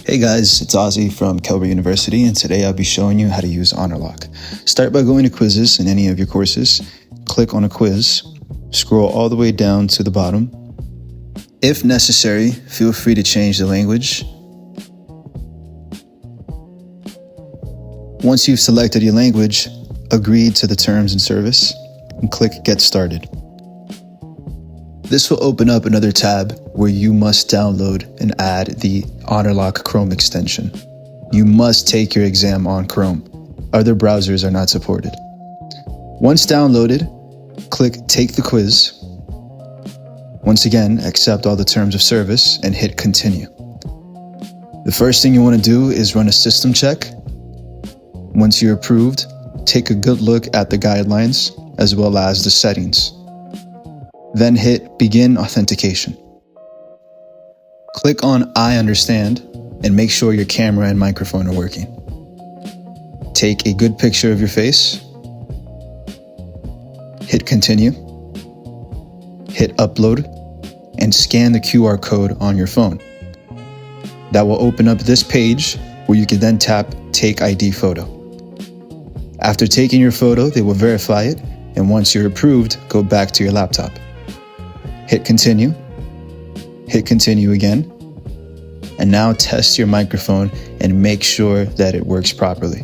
Hey guys, it's Ozzy from Kelbert University, and today I'll be showing you how to use Honorlock. Start by going to quizzes in any of your courses, click on a quiz, scroll all the way down to the bottom. If necessary, feel free to change the language. Once you've selected your language, agree to the terms and service, and click Get Started. This will open up another tab where you must download and add the Honorlock Chrome extension. You must take your exam on Chrome. Other browsers are not supported. Once downloaded, click Take the Quiz. Once again, accept all the terms of service and hit Continue. The first thing you want to do is run a system check. Once you're approved, take a good look at the guidelines as well as the settings. Then hit Begin Authentication. Click on I understand and make sure your camera and microphone are working. Take a good picture of your face. Hit Continue. Hit Upload and scan the QR code on your phone. That will open up this page where you can then tap Take ID Photo. After taking your photo, they will verify it, and once you're approved, go back to your laptop. Hit Continue, hit Continue again, and now test your microphone and make sure that it works properly.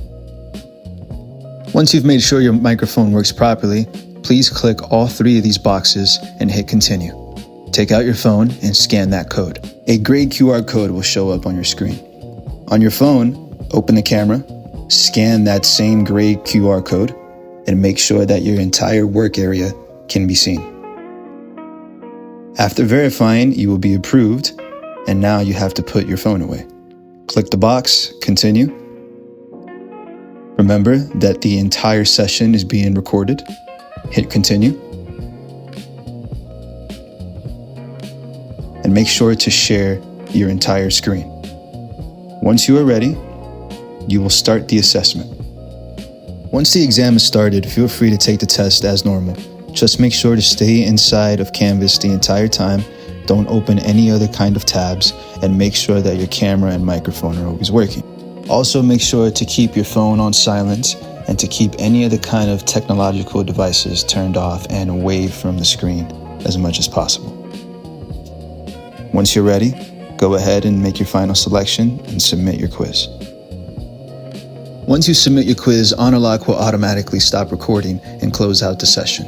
Once you've made sure your microphone works properly, please click all three of these boxes and hit Continue. Take out your phone and scan that code. A gray QR code will show up on your screen. On your phone, open the camera, scan that same gray QR code, and make sure that your entire work area can be seen. After verifying, you will be approved, and now you have to put your phone away. Click the box, Continue. Remember that the entire session is being recorded. Hit Continue. And make sure to share your entire screen. Once you are ready, you will start the assessment. Once the exam is started, feel free to take the test as normal. Just make sure to stay inside of Canvas the entire time, don't open any other kind of tabs, and make sure that your camera and microphone are always working. Also make sure to keep your phone on silent and to keep any other kind of technological devices turned off and away from the screen as much as possible. Once you're ready, go ahead and make your final selection and submit your quiz. Once you submit your quiz, Honorlock will automatically stop recording and close out the session.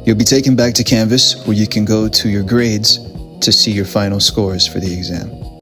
You'll be taken back to Canvas where you can go to your grades to see your final scores for the exam.